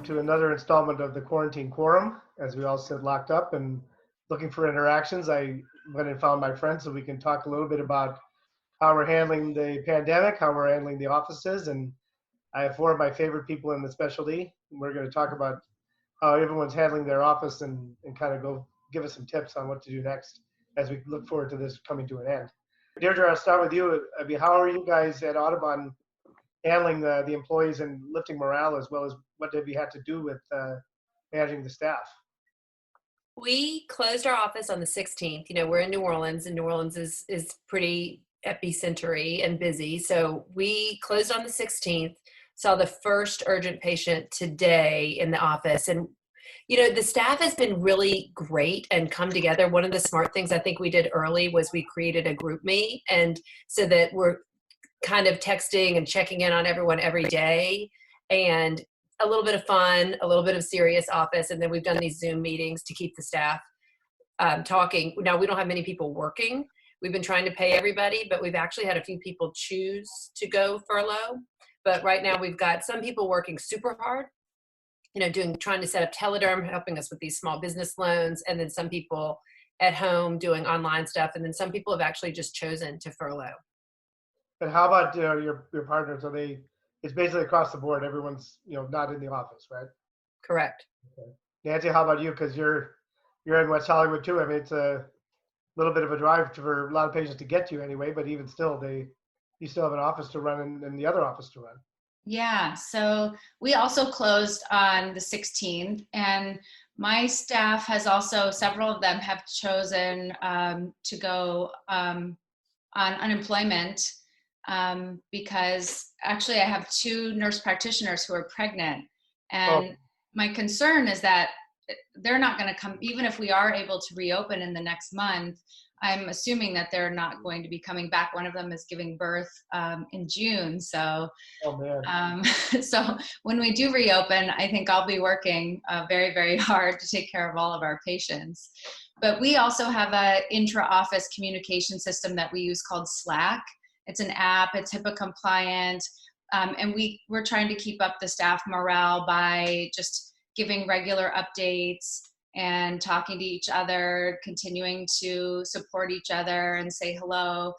to another installment of the Quarantine Quorum. As we all sit locked up and looking for interactions, I went and found my friend so we can talk a little bit about how we're handling the pandemic, how we're handling the offices, and I have four of my favorite people in the specialty. We're going to talk about how everyone's handling their office and kind of go give us some tips on what to do next as we look forward to this coming to an end. Deirdre, I'll start with you. I mean, how are you guys at Audubon handling the employees and lifting morale, as well as what have you had to do with managing the staff? We closed our office on the 16th. You know, we're in New Orleans, and New Orleans is pretty epicenter-y and busy. So we closed on the 16th, saw the first urgent patient today in the office. And, you know, the staff has been really great and come together. One of the smart things I think we did early was we created a group meet, and so that we're kind of texting and checking in on everyone every day, and a little bit of fun, a little bit of serious office. And then we've done these Zoom meetings to keep the staff talking. Now, we don't have many people working. We've been trying to pay everybody, but we've actually had a few people choose to go furlough. But right now we've got some people working super hard, you know, trying to set up Telederm, helping us with these small business loans. And then some people at home doing online stuff. And then some people have actually just chosen to furlough. And how about your partners? It's basically across the board. Everyone's, you know, not in the office, right? Correct. Okay. Nancy, how about you? Because you're in West Hollywood too. I mean, it's a little bit of a drive for a lot of patients to get to anyway. But even still, you still have an office to run and the other office to run. Yeah. So we also closed on the 16th, and my staff has also, several of them have chosen to go on unemployment. Because actually I have two nurse practitioners who are pregnant, and my concern is that they're not going to come, even if we are able to reopen in the next month. I'm assuming that they're not going to be coming back. One of them is giving birth in June. So, so when we do reopen, I think I'll be working very, very hard to take care of all of our patients. But we also have an intra-office communication system that we use called Slack. It's an app, it's HIPAA compliant, and we're trying to keep up the staff morale by just giving regular updates and talking to each other, continuing to support each other and say hello.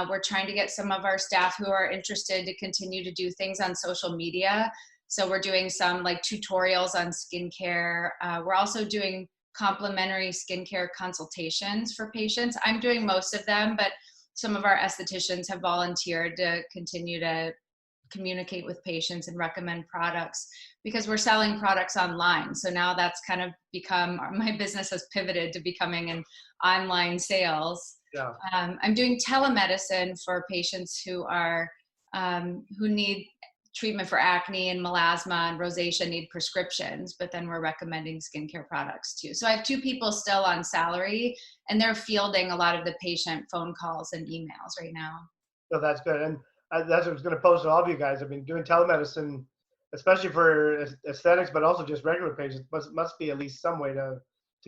We're trying to get some of our staff who are interested to continue to do things on social media. So we're doing some like tutorials on skincare. We're also doing complimentary skincare consultations for patients. I'm doing most of them, but some of our estheticians have volunteered to continue to communicate with patients and recommend products, because we're selling products online. So now that's kind of become, my business has pivoted to becoming an online sales. Yeah. I'm doing telemedicine for patients who need treatment for acne and melasma and rosacea, need prescriptions, but then we're recommending skincare products too. So I have two people still on salary, and they're fielding a lot of the patient phone calls and emails right now. So that's good. And that's what I was going to pose to all of you guys. I mean, doing telemedicine, especially for aesthetics, but also just regular patients, must be at least some way to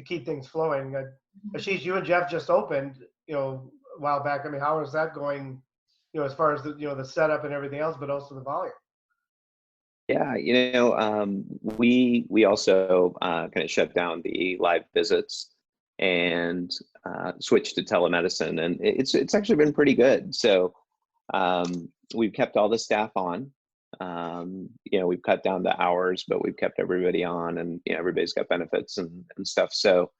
keep things flowing. Ashish, you and Jeff just opened, you know, a while back. I mean, how is that going, you know, as far as the setup and everything else, but also the volume? Yeah, you know, we also kind of shut down the live visits and switched to telemedicine, and it's actually been pretty good. So we've kept all the staff on. You know, we've cut down the hours, but we've kept everybody on, and you know, everybody's got benefits and stuff. So,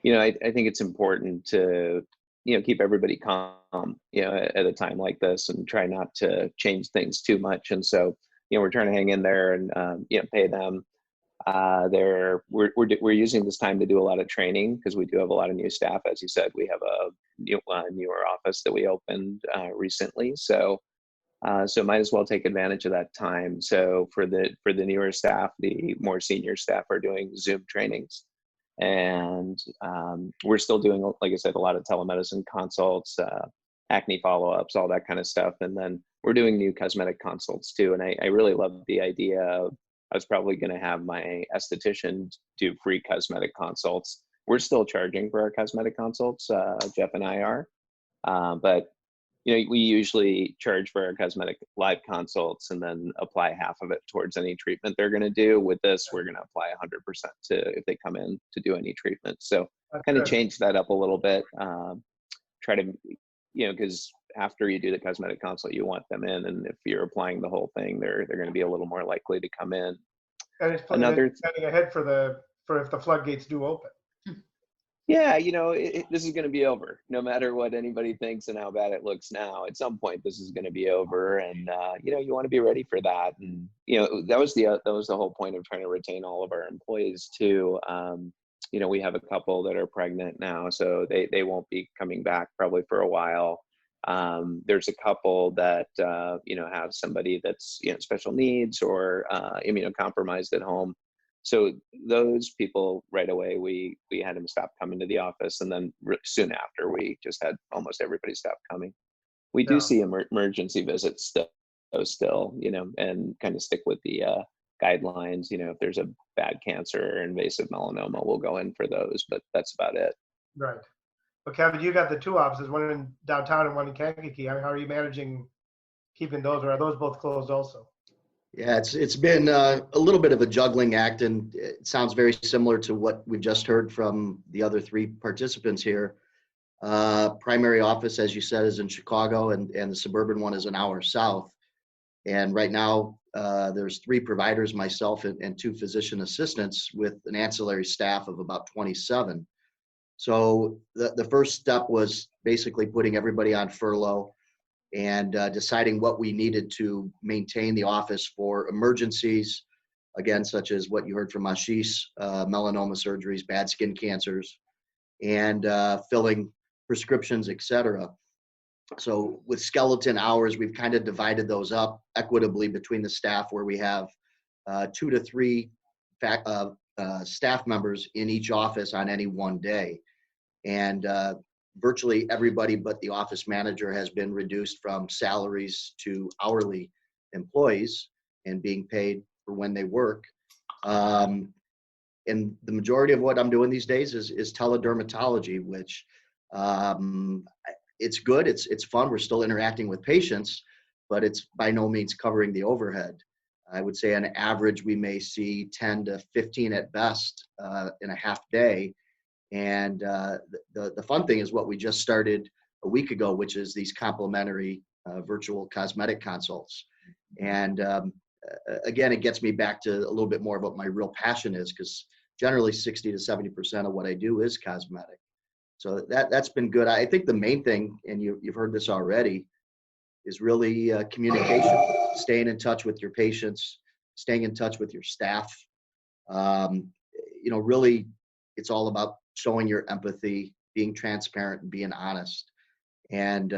you know, I think it's important to, you know, keep everybody calm, you know, at a time like this, and try not to change things too much. And so, you know, we're trying to hang in there and, you know, pay them. We're using this time to do a lot of training, because we do have a lot of new staff. As you said, we have a newer office that we opened recently. So might as well take advantage of that time. So for the newer staff, the more senior staff are doing Zoom trainings. And we're still doing, like I said, a lot of telemedicine consults, acne follow-ups, all that kind of stuff. And then we're doing new cosmetic consults too. And I really love the idea of, I was probably going to have my esthetician do free cosmetic consults. We're still charging for our cosmetic consults, Jeff and I are, but we usually charge for our cosmetic live consults and then apply half of it towards any treatment they're going to do. With this, we're going to apply 100% to if they come in to do any treatment. So kind of change that up a little bit. Try to, because after you do the cosmetic consult, you want them in, and if you're applying the whole thing, they're going to be a little more likely to come in. And it's planning ahead for if the floodgates do open. Yeah, this is going to be over. No matter what anybody thinks and how bad it looks now, at some point this is going to be over, and you want to be ready for that. And that was the whole point of trying to retain all of our employees too. We have a couple that are pregnant now, so they won't be coming back probably for a while. There's a couple that have somebody that's special needs or immunocompromised at home. So those people right away, we had them stop coming to the office, and then soon after we just had almost everybody stop coming. We do see emergency visits still, and kind of stick with the guidelines. If there's a bad cancer or invasive melanoma, we'll go in for those, but that's about it. Right. Well, Kevin, you got the two offices, one in downtown and one in Kankakee. I mean, how are you managing keeping those, or are those both closed also? Yeah, it's been a little bit of a juggling act, and it sounds very similar to what we've just heard from the other three participants here. Primary office, as you said, is in Chicago, and the suburban one is an hour south. And right now, there's 3 providers, myself and 2 physician assistants, with an ancillary staff of about 27. So the first step was basically putting everybody on furlough and deciding what we needed to maintain the office for emergencies, again, such as what you heard from Ashish, melanoma surgeries, bad skin cancers, and filling prescriptions, etc. So with skeleton hours, we've kind of divided those up equitably between the staff, where we have 2 to 3 staff members in each office on any one day. And virtually everybody but the office manager has been reduced from salaries to hourly employees and being paid for when they work. And the majority of what I'm doing these days is teledermatology, which it's good, it's fun. We're still interacting with patients, but it's by no means covering the overhead. I would say on average, we may see 10 to 15 at best in a half day. And the fun thing is what we just started a week ago, which is these complimentary virtual cosmetic consults. And again, it gets me back to a little bit more of what my real passion is, because generally 60 to 70% of what I do is cosmetic. So that's been good. I think the main thing, and you've heard this already, is really communication, staying in touch with your patients, staying in touch with your staff. Really, it's all about showing your empathy, being transparent, and being honest. And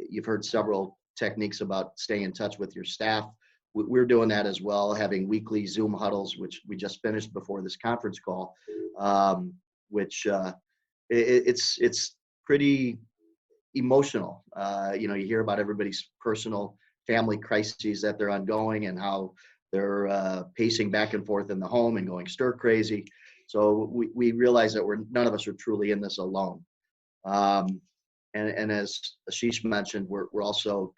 you've heard several techniques about staying in touch with your staff. We're doing that as well, having weekly Zoom huddles, which we just finished before this conference call, which it's pretty emotional. You hear about everybody's personal family crises that they're ongoing and how they're pacing back and forth in the home and going stir crazy. So we realize that none of us are truly in this alone. And as Ashish mentioned, we're also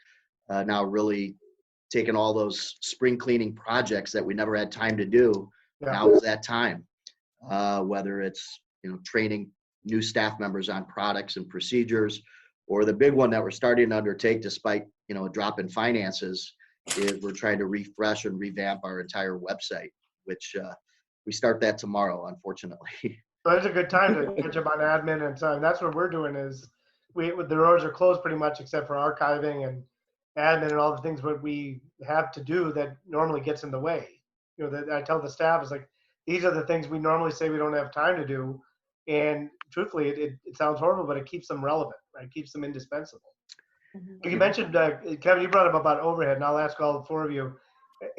now really taking all those spring cleaning projects that we never had time to do. Yeah. Now is that time, whether it's training new staff members on products and procedures, or the big one that we're starting to undertake despite a drop in finances, is we're trying to refresh and revamp our entire website, which we start that tomorrow, unfortunately. So it's a good time to catch up on admin and so. And that's what we're doing is the roads are closed pretty much except for archiving and admin and all the things what we have to do that normally gets in the way. That I tell the staff is like, these are the things we normally say we don't have time to do. And truthfully, it sounds horrible, but it keeps them relevant, right? It keeps them indispensable. Mm-hmm. You mentioned, Kevin, you brought up about overhead, and I'll ask all 4 of you.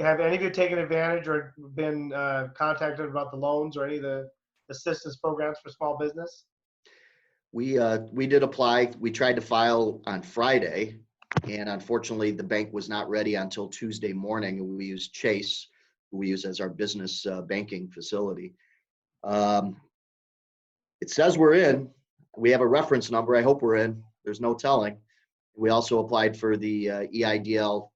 Have any of you taken advantage or been contacted about the loans or any of the assistance programs for small business? We did apply. We tried to file on Friday, and unfortunately, the bank was not ready until Tuesday morning. We used Chase, who we use as our business banking facility. It says we're in. We have a reference number. I hope we're in. There's no telling. We also applied for the EIDL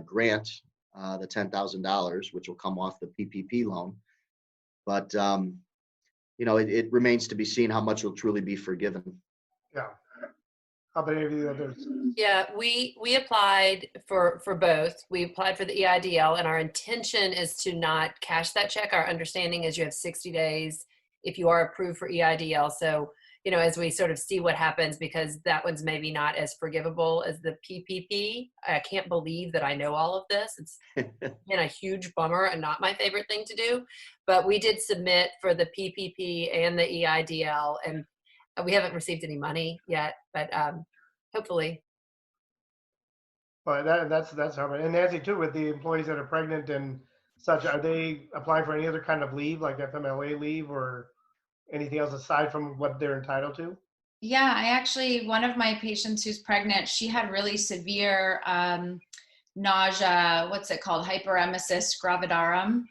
grant, the $10,000, which will come off the PPP loan. But, it remains to be seen how much will truly be forgiven. Yeah. How about any of the others? Yeah, we applied for both. We applied for the EIDL, and our intention is to not cash that check. Our understanding is you have 60 days if you are approved for EIDL. So, as we sort of see what happens, because that one's maybe not as forgivable as the PPP. I can't believe that I know all of this. It's been a huge bummer and not my favorite thing to do. But we did submit for the PPP and the EIDL, and we haven't received any money yet, but hopefully. But that's how. And Nancy, too, with the employees that are pregnant and such, are they applying for any other kind of leave, like FMLA leave or anything else aside from what they're entitled to? Yeah, one of my patients who's pregnant, she had really severe nausea, what's it called? Hyperemesis gravidarum.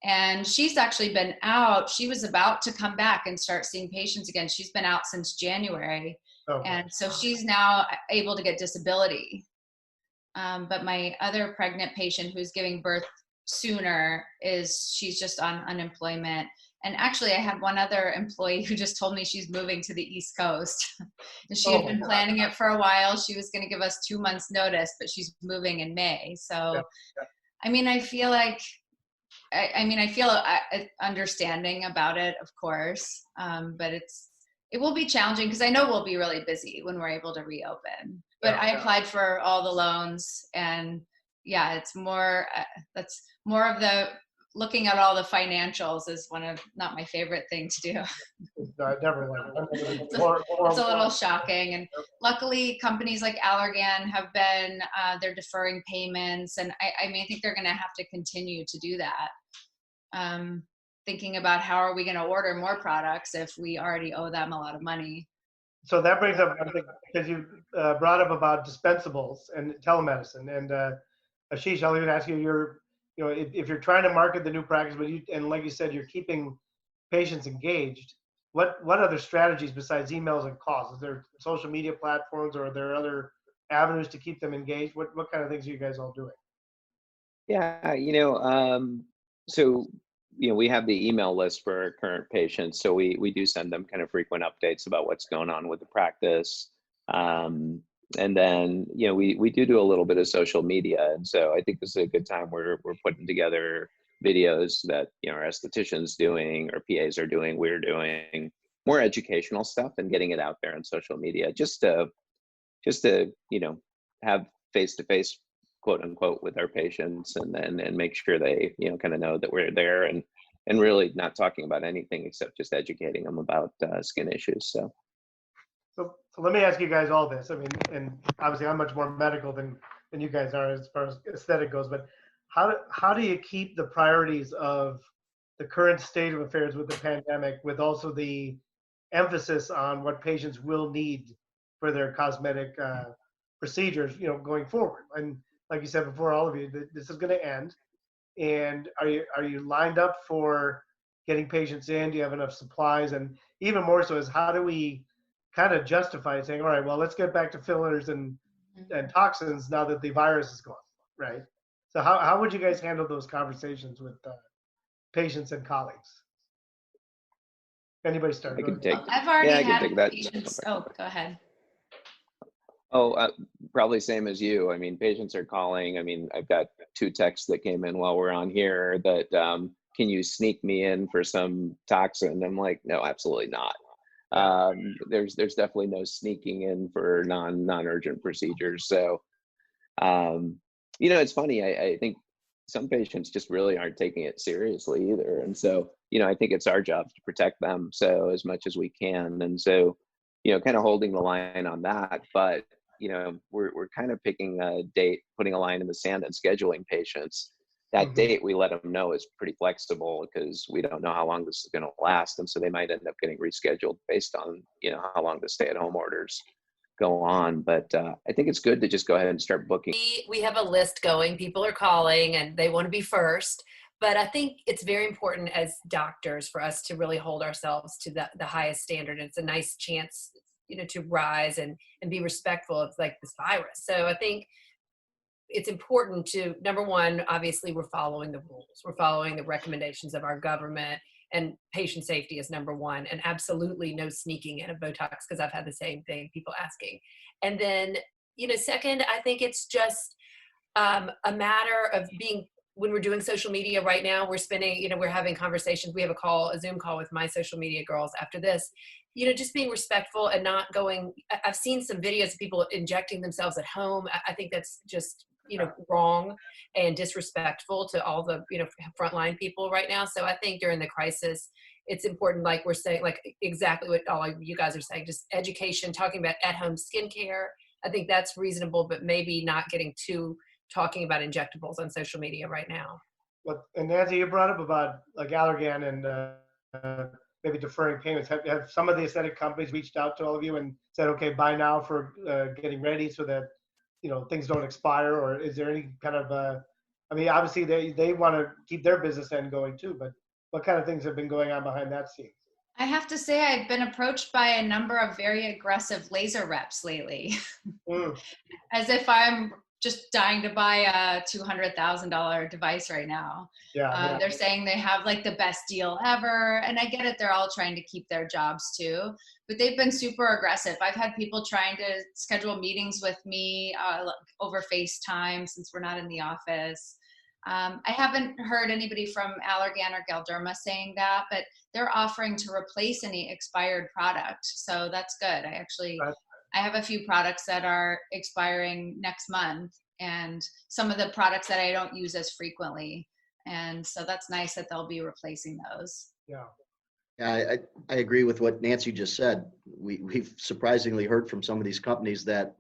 And she's actually been out. She was about to come back and start seeing patients again. She's been out since January. Okay. And so she's now able to get disability. But my other pregnant patient who's giving birth sooner she's just on unemployment. And actually, I had one other employee who just told me she's moving to the East Coast. And she had been planning it for a while. She was going to give us 2 months notice, but she's moving in May. So, I mean, I feel like, I feel understanding about it, of course. But it will be challenging because I know we'll be really busy when we're able to reopen. But I applied for all the loans, and yeah, it's more, that's more of the looking at all the financials is not my favorite thing to do. No, never went. It's a little shocking. And luckily companies like Allergan have been, they're deferring payments. And I think they're going to have to continue to do that. Thinking about how are we going to order more products if we already owe them a lot of money. So that brings up one thing, because you brought up about dispensables and telemedicine. And Ashish, I'll even ask you, if you're trying to market the new practice, and like you said, you're keeping patients engaged, what other strategies besides emails and calls? Is there social media platforms, or are there other avenues to keep them engaged? What kind of things are you guys all doing? Yeah, so we have the email list for our current patients, so we do send them kind of frequent updates about what's going on with the practice. And then, we do a little bit of social media. And so I think this is a good time where we're putting together videos that, our estheticians doing, or PAs are doing, we're doing more educational stuff and getting it out there on social media, just to have face-to-face, quote unquote, with our patients, and make sure they, kind of know that we're there, and really not talking about anything except just educating them about skin issues. So let me ask you guys all this. I mean, and obviously I'm much more medical than you guys are as far as aesthetic goes, but how do you keep the priorities of the current state of affairs with the pandemic, with also the emphasis on what patients will need for their cosmetic procedures, going forward? And like you said before, all of you, this is going to end. And are you lined up for getting patients in? Do you have enough supplies? And even more so is, how do we kind of justify saying, all right, well, let's get back to fillers and toxins now that the virus is gone, right? So how would you guys handle those conversations with patients and colleagues? Anybody start? I can take. I've already had take that. patients. Oh, go ahead. Oh, probably same as you. I mean, patients are calling. I mean, I've got 2 texts that came in while we're on here that, can you sneak me in for some toxin? I'm like, no, absolutely not. There's definitely no sneaking in for non-urgent procedures. So, it's funny. I think some patients just really aren't taking it seriously either. And so, I think it's our job to protect them so as much as we can. And so, kind of holding the line on that, but, we're kind of picking a date, putting a line in the sand and scheduling patients. That date we let them know is pretty flexible because we don't know how long this is going to last. And so they might end up getting rescheduled based on, how long the stay-at-home orders go on. But I think it's good to just go ahead and start booking. We have a list going. People are calling and they want to be first. But I think it's very important as doctors for us to really hold ourselves to the highest standard. It's a nice chance to rise and be respectful of like this virus. So I think it's important to, number one, obviously we're following the rules. We're following the recommendations of our government, and patient safety is number one, and absolutely no sneaking in of Botox, because I've had the same thing, people asking. And then, second, I think it's just a matter of being, when we're doing social media right now, we're spending, we're having conversations. We have a Zoom call with my social media girls after this, just being respectful and not going, I've seen some videos of people injecting themselves at home. I think that's just, wrong and disrespectful to all the, frontline people right now. So I think during the crisis, it's important, like we're saying, like exactly what all of you guys are saying, just education, talking about at-home skincare. I think that's reasonable, but maybe not getting too talking about injectables on social media right now. Well, and Nancy, you brought up about like Allergan and maybe deferring payments. Have some of the aesthetic companies reached out to all of you and said, okay, buy now for getting ready so that, things don't expire? Or is there any kind of, obviously they want to keep their business end going too, but what kind of things have been going on behind that scene? I have to say I've been approached by a number of very aggressive laser reps lately, as if I'm just dying to buy a $200,000 device right now. Yeah. They're saying they have like the best deal ever. And I get it. They're all trying to keep their jobs too, but they've been super aggressive. I've had people trying to schedule meetings with me over FaceTime since we're not in the office. I haven't heard anybody from Allergan or Galderma saying that, but they're offering to replace any expired product. So that's good. I have a few products that are expiring next month, and some of the products that I don't use as frequently. And so that's nice that they'll be replacing those. Yeah. Yeah, I agree with what Nancy just said. We've surprisingly heard from some of these companies that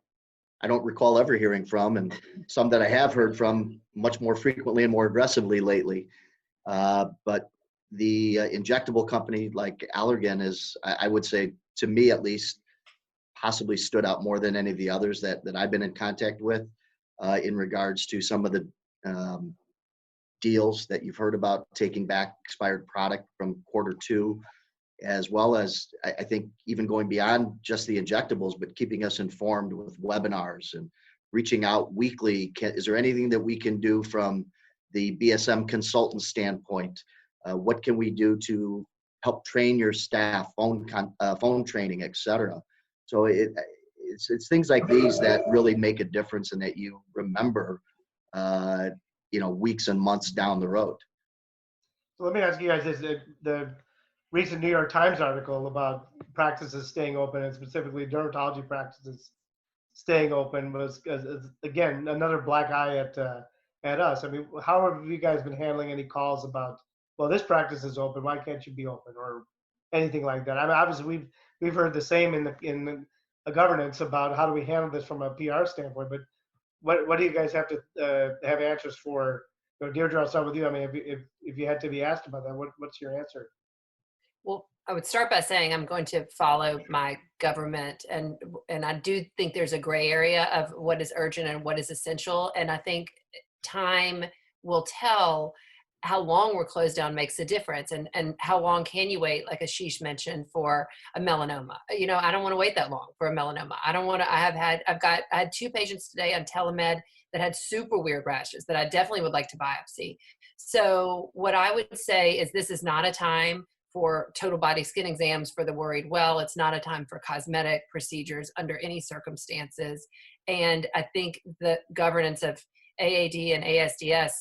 I don't recall ever hearing from, and some that I have heard from much more frequently and more aggressively lately. But the injectable company like Allergan is, I would say, to me at least, possibly stood out more than any of the others that I've been in contact with in regards to some of the deals that you've heard about, taking back expired product from Q2, as well as I think even going beyond just the injectables, but keeping us informed with webinars and reaching out weekly. Is there anything that we can do from the BSM consultant standpoint? What can we do to help train your staff, phone training, et cetera? So it's things like these that really make a difference and that you remember, weeks and months down the road. So let me ask you guys this: the recent New York Times article about practices staying open, and specifically dermatology practices staying open, was again another black eye at us. How have you guys been handling any calls about, well, this practice is open, why can't you be open, or anything like that? Obviously we've heard the same in the governance about how do we handle this from a PR standpoint, but what do you guys have to have answers for? Deirdre, I'll start with you. If you had to be asked about that, what's your answer? Well, I would start by saying I'm going to follow my government, and I do think there's a gray area of what is urgent and what is essential. And I think time will tell how long we're closed down makes a difference, and how long can you wait, like Ashish mentioned, for a melanoma. I don't want to wait that long for a melanoma. I had 2 patients today on telemed that had super weird rashes that I definitely would like to biopsy. So what I would say is, this is not a time for total body skin exams for the worried well. It's not a time for cosmetic procedures under any circumstances. And I think the governance of AAD and ASDS,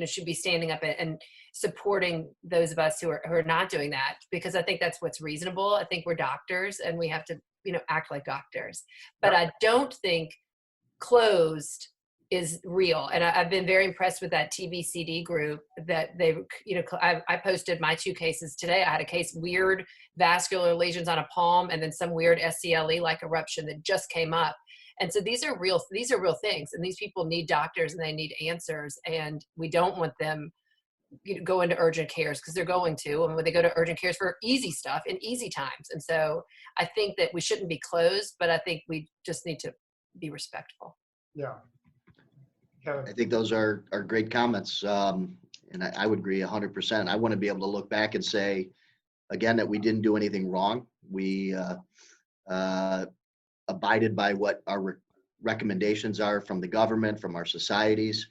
should be standing up and supporting those of us who are not doing that, because I think that's what's reasonable. I think we're doctors and we have to, act like doctors. But I don't think closed is real. And I've been very impressed with that TBCD group that they, I posted my 2 cases today. I had a case, weird vascular lesions on a palm, and then some weird SCLE-like eruption that just came up. And so these are real things. And these people need doctors and they need answers. And we don't want them go into urgent cares, because they're going to, and when they go to urgent cares for easy stuff in easy times. And so I think that we shouldn't be closed, but I think we just need to be respectful. Yeah. I think those are great comments. And I would agree 100%. I want to be able to look back and say, again, that we didn't do anything wrong. We abided by what our recommendations are from the government, from our societies.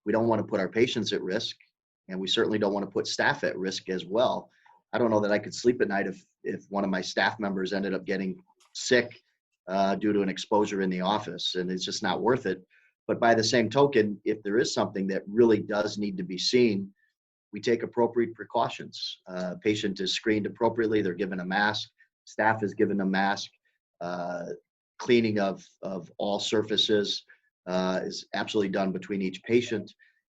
We don't want to put our patients at risk, and we certainly don't want to put staff at risk as well. I don't know that I could sleep at night if one of my staff members ended up getting sick due to an exposure in the office, and it's just not worth it. But by the same token, if there is something that really does need to be seen, we take appropriate precautions. Patient is screened appropriately. They're given a mask. Staff is given a mask. Cleaning of all surfaces is absolutely done between each patient.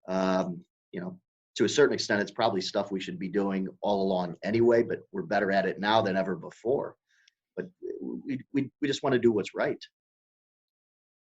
To a certain extent, it's probably stuff we should be doing all along anyway, but we're better at it now than ever before. But we just want to do what's right.